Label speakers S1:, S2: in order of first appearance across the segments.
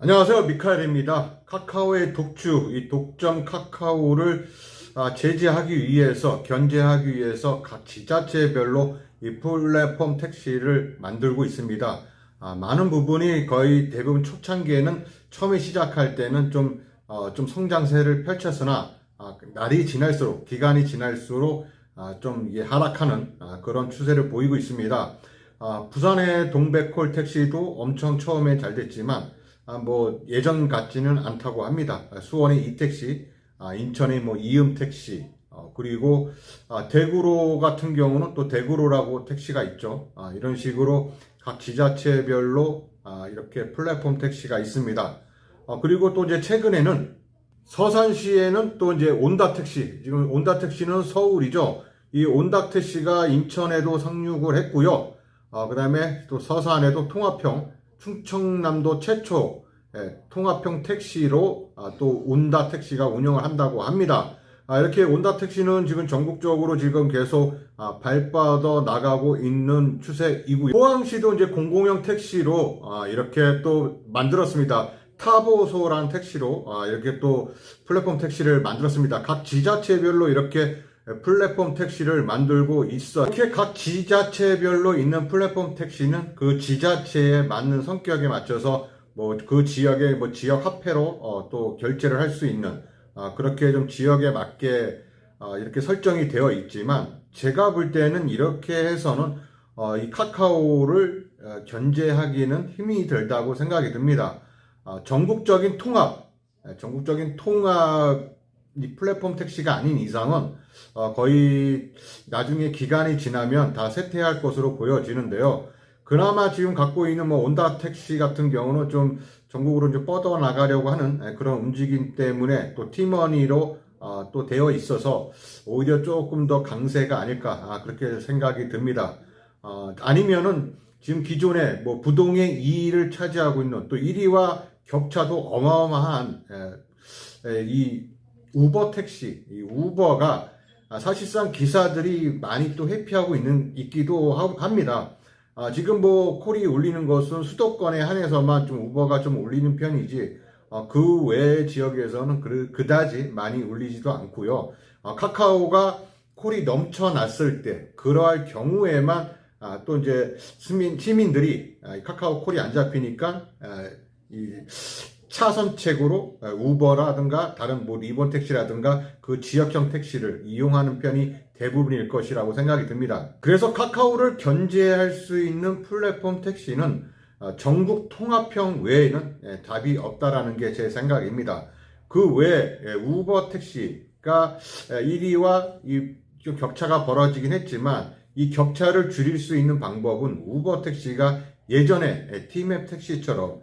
S1: 안녕하세요. 미카엘입니다. 카카오의 독주, 이 독점 카카오를 제재하기 위해서, 견제하기 위해서 각 지자체별로 이 플랫폼 택시를 만들고 있습니다. 많은 부분이 거의 대부분 초창기에는 처음에 시작할 때는 좀 성장세를 펼쳤으나, 날이 지날수록, 기간이 지날수록 좀 이게 하락하는 그런 추세를 보이고 있습니다. 부산의 동백콜 택시도 엄청 처음에 잘 됐지만, 뭐 예전 같지는 않다고 합니다. 수원의 이택시, 인천의 뭐 이음택시, 그리고 대구로 같은 경우는 또 대구로라고 택시가 있죠. 이런 식으로 각 지자체별로 이렇게 플랫폼 택시가 있습니다. 그리고 또 이제 최근에는 서산시에는 또 이제 온다택시, 지금 온다택시는 서울이죠. 이 온다택시가 인천에도 상륙을 했고요. 그 다음에 또 서산에도 통합형, 충청남도 최초 통합형 택시로 또 온다 택시가 운영을 한다고 합니다. 이렇게 온다 택시는 지금 전국적으로 지금 계속 발뻗어 나가고 있는 추세이고요. 포항시도 이제 공공형 택시로 이렇게 또 만들었습니다. 타보소라는 택시로 이렇게 또 플랫폼 택시를 만들었습니다. 각 지자체별로 이렇게 플랫폼 택시를 만들고 있어. 이렇게 각 지자체별로 있는 플랫폼 택시는 그 지자체에 맞는 성격에 맞춰서 뭐 그 지역의 뭐 지역 화폐로 또 결제를 할 수 있는 그렇게 좀 지역에 맞게 이렇게 설정이 되어 있지만, 제가 볼 때는 이렇게 해서는 이 카카오를 견제하기는 힘이 들다고 생각이 듭니다. 전국적인 통합, 이 플랫폼 택시가 아닌 이상은 거의 나중에 기간이 지나면 다 쇠퇴할 것으로 보여지는데요. 그나마 지금 갖고 있는 뭐 온다 택시 같은 경우는 좀 전국으로 좀 뻗어 나가려고 하는 그런 움직임 때문에 또 팀원이로 또 되어 있어서 오히려 조금 더 강세가 아닐까 그렇게 생각이 듭니다. 아니면은 지금 기존에 뭐 부동의 2위를 차지하고 있는 또 1위와 격차도 어마어마한 이 우버 택시, 이 우버가 사실상 기사들이 많이 또 회피하고 있기도 합니다. 지금 뭐 콜이 울리는 것은 수도권에 한해서만 좀 우버가 좀 울리는 편이지, 그 외 지역에서는 그다지 많이 울리지도 않고요. 카카오가 콜이 넘쳐났을 때, 그러할 경우에만 또 이제 시민들이 카카오 콜이 안 잡히니까 이 차선책으로 우버라든가 다른 뭐 리본 택시라든가 그 지역형 택시를 이용하는 편이 대부분일 것이라고 생각이 듭니다. 그래서 카카오를 견제할 수 있는 플랫폼 택시는 전국 통합형 외에는 답이 없다라는 게 제 생각입니다. 그 외에 우버 택시가 1위와 좀 격차가 벌어지긴 했지만, 이 격차를 줄일 수 있는 방법은 우버 택시가 예전에 티맵 택시처럼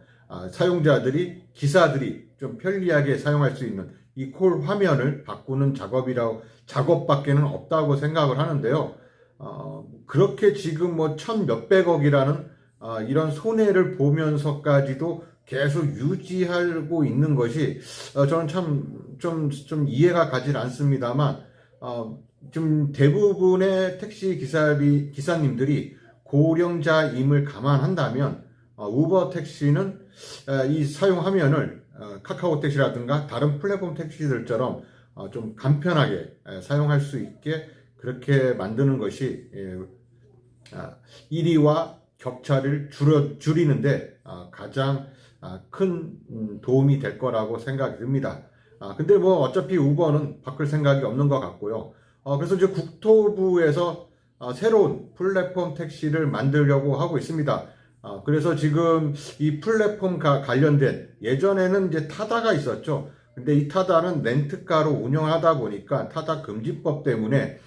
S1: 사용자들이, 기사들이 좀 편리하게 사용할 수 있는 이 콜 화면을 바꾸는 작업밖에는 없다고 생각을 하는데요. 그렇게 지금 뭐 천몇백억이라는 이런 손해를 보면서까지도 계속 유지하고 있는 것이 저는 좀 이해가 가질 않습니다만, 좀 대부분의 택시 기사님들이 고령자임을 감안한다면 우버 택시는 이 사용 화면을 카카오 택시라든가 다른 플랫폼 택시들처럼 좀 간편하게 사용할 수 있게 그렇게 만드는 것이 1위와 격차를 줄이는데 가장 큰 도움이 될 거라고 생각이 듭니다. 근데 뭐 어차피 우버는 바꿀 생각이 없는 것 같고요. 그래서 이제 국토부에서 새로운 플랫폼 택시를 만들려고 하고 있습니다. 그래서 지금 이 플랫폼 관련된, 예전에는 이제 타다가 있었죠. 근데 이 타다는 렌트카로 운영하다 보니까 타다 금지법 때문에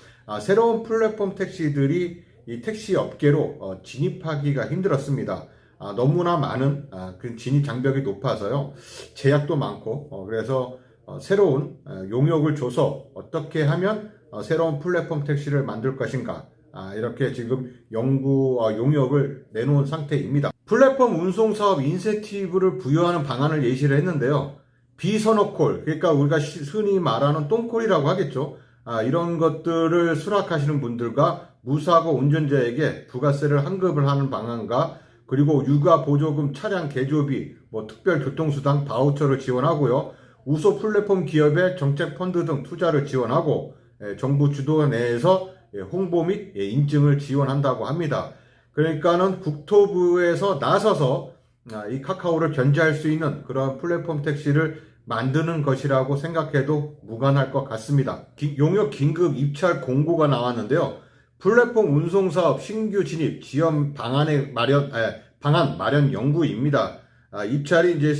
S1: 새로운 플랫폼 택시들이 이 택시 업계로 진입하기가 힘들었습니다. 너무나 많은 그 진입 장벽이 높아서요. 제약도 많고, 그래서 새로운 용역을 줘서 어떻게 하면 새로운 플랫폼 택시를 만들 것인가, 이렇게 지금 용역을 내놓은 상태입니다. 플랫폼 운송사업 인센티브를 부여하는 방안을 예시를 했는데요. 비선호콜, 그러니까 우리가 흔히 말하는 똥콜이라고 하겠죠. 이런 것들을 수락하시는 분들과 무사고 운전자에게 부가세를 환급을 하는 방안과, 그리고 육아 보조금, 차량 개조비, 특별 교통수당 바우처를 지원하고요. 우소 플랫폼 기업의 정책 펀드 등 투자를 지원하고 정부 주도 내에서 홍보 및 인증을 지원한다고 합니다. 그러니까는 국토부에서 나서서 이 카카오를 견제할 수 있는 그런 플랫폼 택시를 만드는 것이라고 생각해도 무관할 것 같습니다. 용역 긴급 입찰 공고가 나왔는데요. 플랫폼 운송사업 신규 진입 지원 방안 마련 연구입니다. 입찰이 이제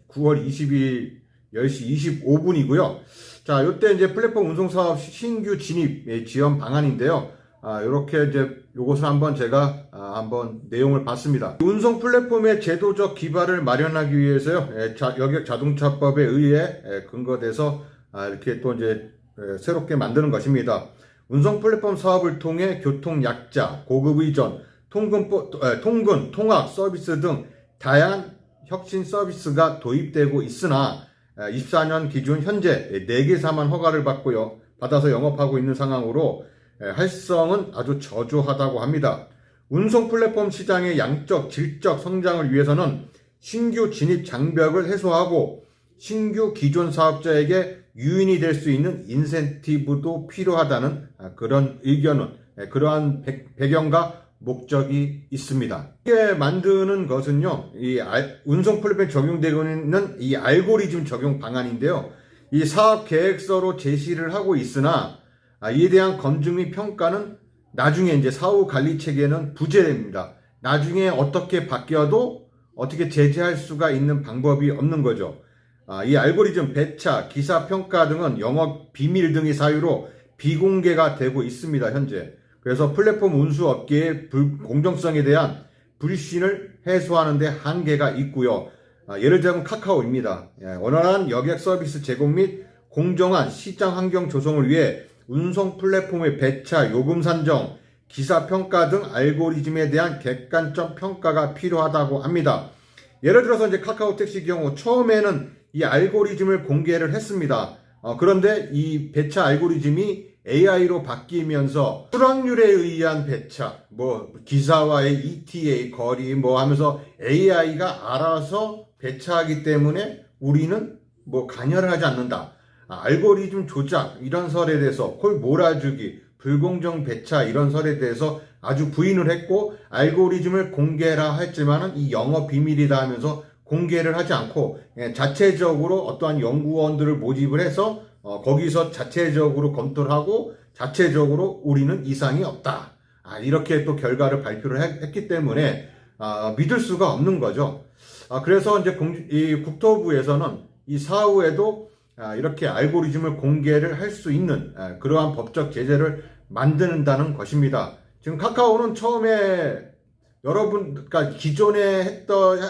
S1: 9월 22일 10시 25분이고요. 자, 요때 이제 플랫폼 운송사업 신규 진입 지원 방안인데요. 요렇게 이제 요것을 한번 제가 한번 내용을 봤습니다. 운송 플랫폼의 제도적 기반을 마련하기 위해서요. 여객 자동차법에 의해 근거돼서 이렇게 또 이제 새롭게 만드는 것입니다. 운송 플랫폼 사업을 통해 교통 약자, 고급 의전, 통근, 통학 서비스 등 다양한 혁신 서비스가 도입되고 있으나 24년 기준 현재 4개사만 허가를 받아서 영업하고 있는 상황으로 활성은 아주 저조하다고 합니다. 운송 플랫폼 시장의 양적, 질적 성장을 위해서는 신규 진입 장벽을 해소하고 신규 기존 사업자에게 유인이 될 수 있는 인센티브도 필요하다는 그런 의견은 그러한 배경과 목적이 있습니다. 이게 만드는 것은요, 이 운송 플랫폼에 적용되고 있는 이 알고리즘 적용 방안인데요. 이 사업 계획서로 제시를 하고 있으나 이에 대한 검증 및 평가는 나중에 이제 사후 관리 체계는 부재됩니다. 나중에 어떻게 바뀌어도 어떻게 제재할 수가 있는 방법이 없는 거죠. 이 알고리즘 배차, 기사 평가 등은 영업 비밀 등의 사유로 비공개가 되고 있습니다, 현재. 그래서 플랫폼 운수 업계의 공정성에 대한 불신을 해소하는 데 한계가 있고요. 예를 들면 카카오입니다. 원활한 여객 서비스 제공 및 공정한 시장 환경 조성을 위해 운송 플랫폼의 배차, 요금 산정, 기사 평가 등 알고리즘에 대한 객관적 평가가 필요하다고 합니다. 예를 들어서 이제 카카오 택시 경우 처음에는 이 알고리즘을 공개를 했습니다. 그런데 이 배차 알고리즘이 AI로 바뀌면서 수락률에 의한 배차, 기사와의 ETA 거리 하면서 AI가 알아서 배차하기 때문에 우리는 관여를 하지 않는다. 알고리즘 조작 이런 설에 대해서 콜 몰아주기, 불공정 배차 이런 설에 대해서 아주 부인을 했고 알고리즘을 공개라 했지만은 이 영업 비밀이다 하면서 공개를 하지 않고 자체적으로 어떠한 연구원들을 모집을 해서 거기서 자체적으로 검토를 하고 자체적으로 우리는 이상이 없다. 이렇게 또 결과를 발표를 했기 때문에 믿을 수가 없는 거죠. 그래서 이제 이 국토부에서는 이 사후에도 이렇게 알고리즘을 공개를 할 수 있는 그러한 법적 제재를 만든다는 것입니다. 지금 카카오는 처음에 그러니까 기존에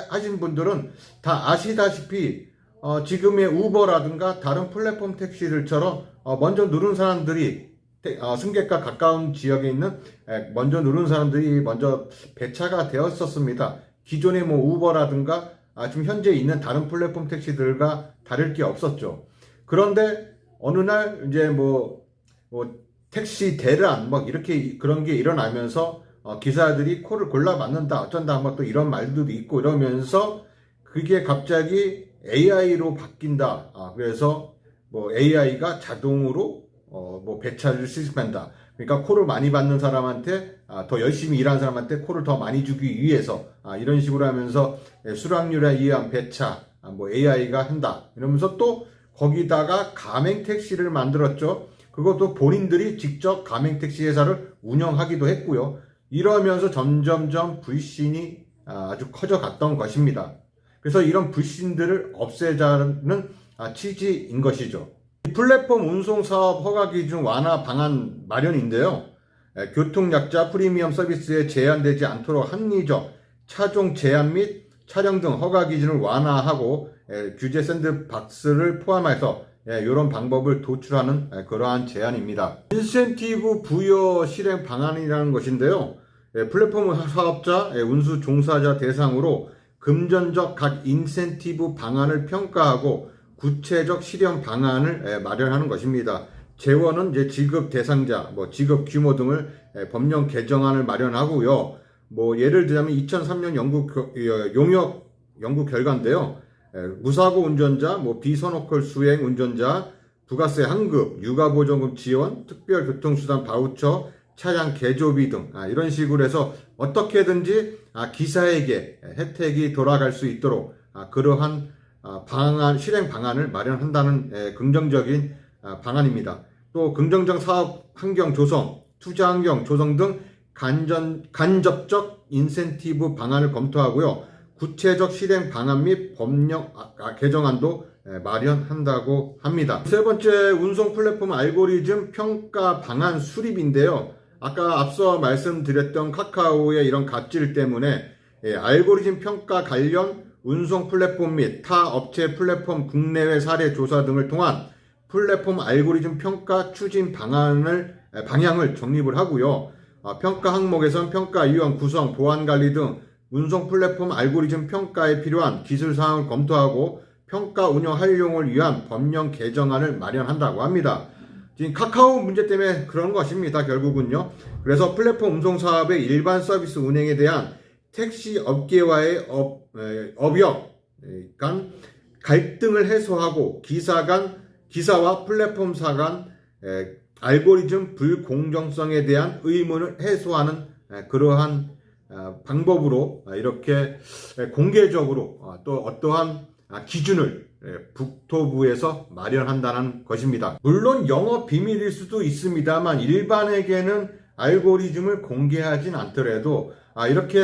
S1: 하신 분들은 다 아시다시피 지금의 우버라든가 다른 플랫폼 택시들처럼 먼저 누른 사람들이 승객과 가까운 지역에 있는 먼저 누른 사람들이 먼저 배차가 되었었습니다. 기존의 우버라든가 지금 현재 있는 다른 플랫폼 택시들과 다를 게 없었죠. 그런데 어느 날 이제 택시 대란 이렇게 그런 게 일어나면서 기사들이 코를 골라 맞는다 어쩐다 또 이런 말들도 있고 이러면서 그게 갑자기 AI로 바뀐다. 그래서 AI가 자동으로 배차를 시스템한다. 그러니까 코를 많이 받는 사람한테 더 열심히 일하는 사람한테 코를 더 많이 주기 위해서 이런 식으로 하면서 수락률에 의한 배차 AI가 한다. 이러면서 또 거기다가 가맹 택시를 만들었죠. 그것도 본인들이 직접 가맹 택시 회사를 운영하기도 했고요. 이러면서 점점점 불신이 아주 커져갔던 것입니다. 그래서 이런 불신들을 없애자는 취지인 것이죠. 플랫폼 운송사업 허가기준 완화 방안 마련인데요. 교통약자 프리미엄 서비스에 제한되지 않도록 합리적 차종 제한 및 촬영 등 허가기준을 완화하고 규제 샌드박스를 포함해서 이런 방법을 도출하는 그러한 제안입니다. 인센티브 부여 실행 방안이라는 것인데요. 플랫폼 사업자, 운수 종사자 대상으로 금전적 각 인센티브 방안을 평가하고 구체적 실현 방안을 마련하는 것입니다. 재원은 이제 지급 대상자, 지급 규모 등을 법령 개정안을 마련하고요. 뭐 예를 들자면 2003년 용역 연구 결과인데요. 무사고 운전자, 뭐 비선호컬 수행 운전자, 부가세 환급, 육아보조금 지원, 특별교통수단 바우처, 차량 개조비 등 이런 식으로 해서 어떻게든지 기사에게 혜택이 돌아갈 수 있도록 그러한 실행 방안을 마련한다는 긍정적인 방안입니다. 또 긍정적 사업 환경 조성, 투자 환경 조성 등 간접적 인센티브 방안을 검토하고요. 구체적 실행 방안 및 법령 개정안도 마련한다고 합니다. 세 번째, 운송 플랫폼 알고리즘 평가 방안 수립인데요. 아까 앞서 말씀드렸던 카카오의 이런 갑질 때문에 알고리즘 평가 관련 운송 플랫폼 및 타 업체 플랫폼 국내외 사례 조사 등을 통한 플랫폼 알고리즘 평가 추진 방향을 정립을 하고요. 평가 항목에선 평가 위원 구성, 보안 관리 등 운송 플랫폼 알고리즘 평가에 필요한 기술 사항을 검토하고 평가 운영 활용을 위한 법령 개정안을 마련한다고 합니다. 지금 카카오 문제 때문에 그런 것입니다. 결국은요. 그래서 플랫폼 운송 사업의 일반 서비스 운행에 대한 택시 업계와의 업역 간 갈등을 해소하고 기사와 플랫폼사 간 알고리즘 불공정성에 대한 의문을 해소하는 그러한 방법으로 이렇게 공개적으로 또 어떠한 기준을 국토부에서 마련한다는 것입니다. 물론 영업 비밀일 수도 있습니다만 일반에게는 알고리즘을 공개하진 않더라도 이렇게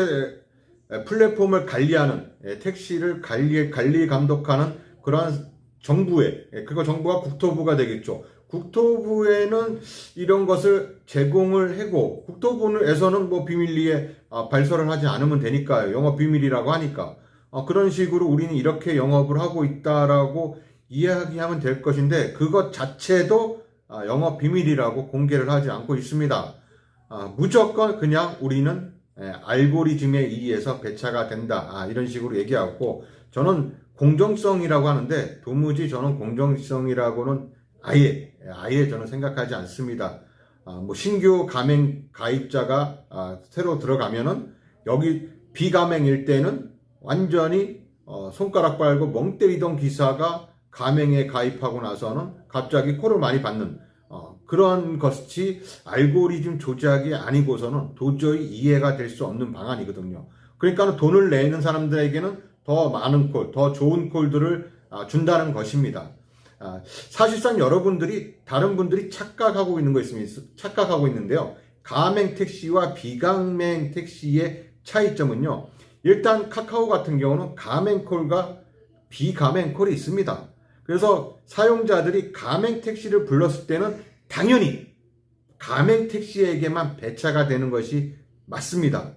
S1: 플랫폼을 관리하는 택시를 관리 감독하는 그러한 정부가 국토부가 되겠죠. 국토부에는 이런 것을 제공을 하고 국토부에서는 뭐 비밀리에 발설을 하지 않으면 되니까요. 영업 비밀이라고 하니까 그런 식으로 우리는 이렇게 영업을 하고 있다라고 이야기하면 될 것인데 그것 자체도 영업 비밀이라고 공개를 하지 않고 있습니다. 무조건 그냥 우리는 알고리즘에 의해서 배차가 된다 이런 식으로 얘기하고 저는 공정성이라고 하는데 도무지 저는 공정성이라고는 아예 저는 생각하지 않습니다. 뭐 신규 가맹 가입자가 새로 들어가면은 여기 비가맹일 때는 완전히 손가락 빨고 멍 때리던 기사가 가맹에 가입하고 나서는 갑자기 콜을 많이 받는 그런 것이 알고리즘 조작이 아니고서는 도저히 이해가 될 수 없는 방안이거든요. 그러니까 돈을 내는 사람들에게는 더 많은 콜, 더 좋은 콜들을 준다는 것입니다. 사실상 다른 분들이 착각하고 있는데요. 가맹 택시와 비가맹 택시의 차이점은요. 일단 카카오 같은 경우는 가맹콜과 비가맹콜이 있습니다. 그래서 사용자들이 가맹 택시를 불렀을 때는 당연히 가맹 택시에게만 배차가 되는 것이 맞습니다.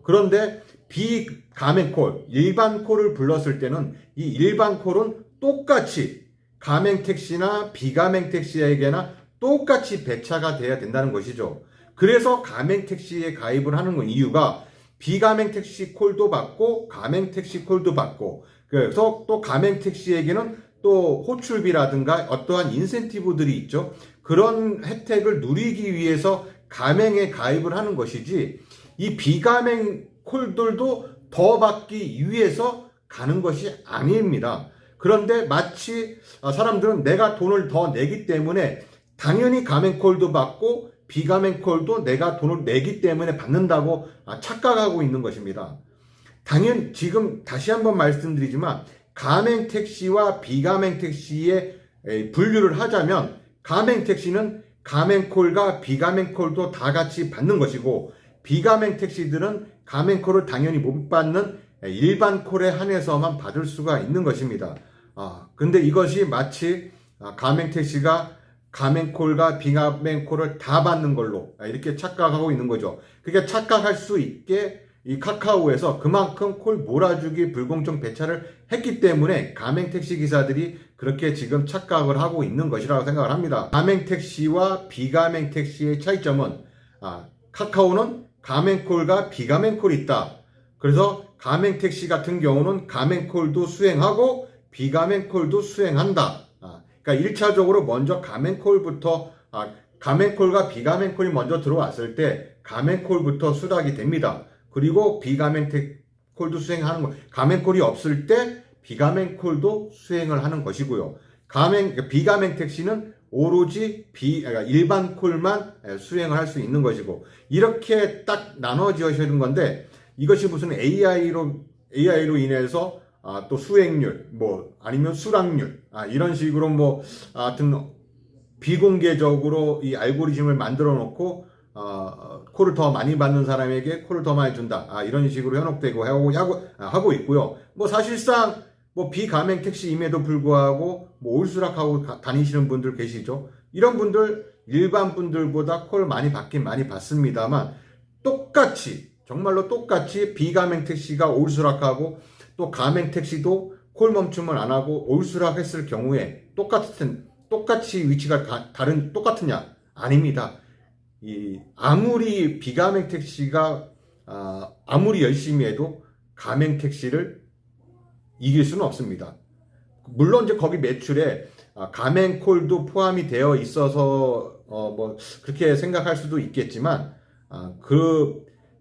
S1: 그런데 비가맹 콜, 일반 콜을 불렀을 때는 이 일반 콜은 똑같이 가맹 택시나 비가맹 택시에게나 똑같이 배차가 돼야 된다는 것이죠. 그래서 가맹 택시에 가입을 하는 이유가 비가맹 택시 콜도 받고 가맹 택시 콜도 받고 그래서 또 가맹 택시에게는 또 호출비라든가 어떠한 인센티브들이 있죠. 그런 혜택을 누리기 위해서 가맹에 가입을 하는 것이지 이 비가맹 콜들도 더 받기 위해서 가는 것이 아닙니다. 그런데 마치 사람들은 내가 돈을 더 내기 때문에 당연히 가맹콜도 받고 비가맹콜도 내가 돈을 내기 때문에 받는다고 착각하고 있는 것입니다. 지금 다시 한번 말씀드리지만 가맹택시와 비가맹택시의 분류를 하자면 가맹택시는 가맹콜과 비가맹콜도 다 같이 받는 것이고 비가맹택시들은 가맹콜을 당연히 못 받는 일반 콜에 한해서만 받을 수가 있는 것입니다. 근데 이것이 마치 가맹택시가 가맹콜과 비가맹콜을 다 받는 걸로 이렇게 착각하고 있는 거죠. 그게 착각할 수 있게 이 카카오에서 그만큼 콜 몰아주기 불공정 배차를 했기 때문에 가맹택시 기사들이 그렇게 지금 착각을 하고 있는 것이라고 생각을 합니다. 가맹택시와 비가맹택시의 차이점은 카카오는 가맹콜과 비가맹콜이 있다. 그래서 가맹택시 같은 경우는 가맹콜도 수행하고 비가맹콜도 수행한다. 그러니까 1차적으로 먼저 가맹콜과 비가맹콜이 먼저 들어왔을 때 가맹콜부터 수락이 됩니다. 그리고 비가맹 콜도 수행하는 거. 가맹콜이 없을 때 비가맹콜도 수행을 하는 것이고요. 비가맹 택시는 오로지 그러니까 일반 콜만 수행을 할 수 있는 것이고, 이렇게 딱 나눠지어지는 건데, 이것이 무슨 AI로 인해서 또 수행률, 뭐 아니면 수락률, 이런 식으로 뭐 하여튼 비공개적으로 이 알고리즘을 만들어 놓고 콜을 더 많이 받는 사람에게 콜을 더 많이 준다, 이런 식으로 현혹되고 하고 있고요. 뭐 사실상 뭐 비가맹 택시임에도 불구하고 뭐 올수락하고 다니시는 분들 계시죠. 이런 분들 일반 분들보다 콜 많이 받긴 많이 받습니다만, 정말로 똑같이 비가맹 택시가 올수락하고 또 가맹 택시도 콜 멈춤을 안 하고 올수락했을 경우에 똑같이 위치가 똑같으냐? 아닙니다. 아무리 비가맹 택시가 아무리 열심히 해도 가맹 택시를 이길 수는 없습니다. 물론 이제 거기 매출에 가맹 콜도 포함이 되어 있어서 뭐 그렇게 생각할 수도 있겠지만,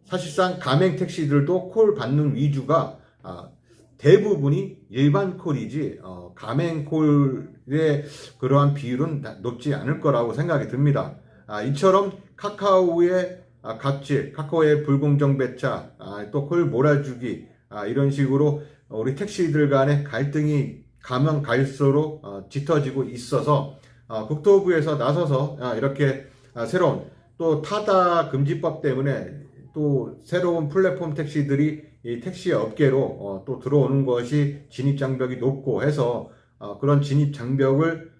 S1: 사실상 가맹 택시들도 콜 받는 위주가 대부분이 일반 콜이지 가맹 콜의 그러한 비율은 높지 않을 거라고 생각이 듭니다. 이처럼 카카오의 갑질, 카카오의 불공정 배차, 또 콜 몰아주기, 이런 식으로 우리 택시들 간의 갈등이 가면 갈수록 짙어지고 있어서 국토부에서 나서서 이렇게 새로운 또 타다 금지법 때문에 또 새로운 플랫폼 택시들이 이 택시 업계로 또 들어오는 것이 진입 장벽이 높고 해서 그런 진입 장벽을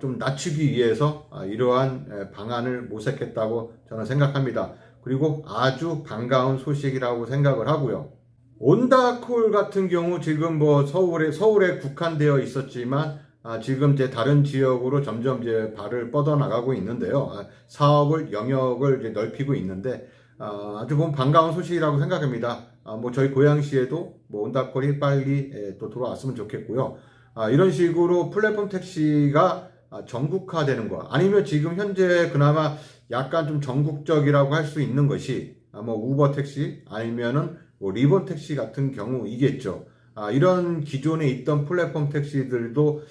S1: 좀 낮추기 위해서 이러한 방안을 모색했다고 저는 생각합니다. 그리고 아주 반가운 소식이라고 생각을 하고요. 온다콜 같은 경우 지금 뭐 서울에 국한되어 있었지만 지금 이제 다른 지역으로 점점 이제 발을 뻗어나가고 있는데요. 사업을 영역을 이제 넓히고 있는데 아주 보면 반가운 소식이라고 생각합니다. 뭐 저희 고양시에도 뭐 온다콜이 빨리 또 돌아왔으면 좋겠고요. 이런 식으로 플랫폼 택시가 전국화되는 거, 아니면 지금 현재 그나마 약간 좀 전국적이라고 할 수 있는 것이 뭐 우버 택시 아니면은 뭐 리본 택시 같은 경우이겠죠. 이런 기존에 있던 플랫폼 택시들도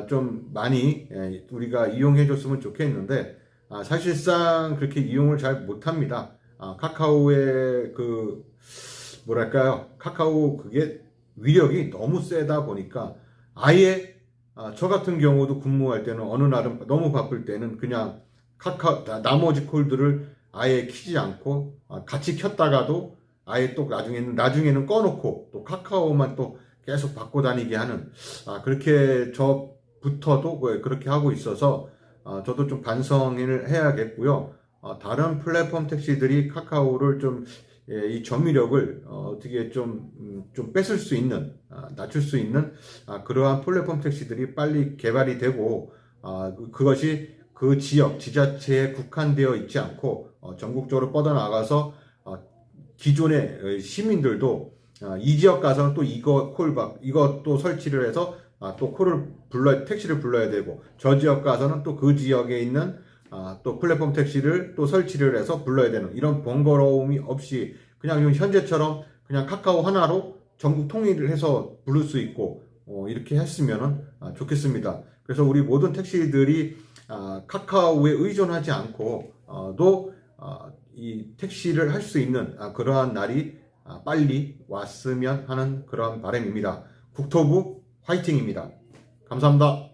S1: 좀 많이 우리가 이용해 줬으면 좋겠는데 사실상 그렇게 이용을 잘 못합니다. 카카오의 카카오 그게 위력이 너무 세다 보니까 아예 저 같은 경우도 근무할 때는 어느 날은 너무 바쁠 때는 그냥 나머지 콜들을 아예 키지 않고 같이 켰다가도 아예 또 나중에는 꺼놓고 또 카카오만 또 계속 받고 다니게 하는, 그렇게 저부터도 그렇게 하고 있어서 저도 좀 반성을 해야겠고요. 다른 플랫폼 택시들이 카카오를 좀 이 점유력을 어떻게 좀 뺏을 수 있는, 낮출 수 있는 그러한 플랫폼 택시들이 빨리 개발이 되고 그것이 그 지역 지자체에 국한되어 있지 않고 전국적으로 뻗어나가서 기존의 시민들도 이 지역 가서는 또 이것도 설치를 해서 또 택시를 불러야 되고, 저 지역 가서는 또 그 지역에 있는 또 플랫폼 택시를 또 설치를 해서 불러야 되는, 이런 번거로움이 없이 그냥 현재처럼 그냥 카카오 하나로 전국 통일을 해서 부를 수 있고 이렇게 했으면 좋겠습니다. 그래서 우리 모든 택시들이 카카오에 의존하지 않고 이 택시를 할 수 있는 그러한 날이 빨리 왔으면 하는 그런 바람입니다. 국토부 화이팅입니다. 감사합니다.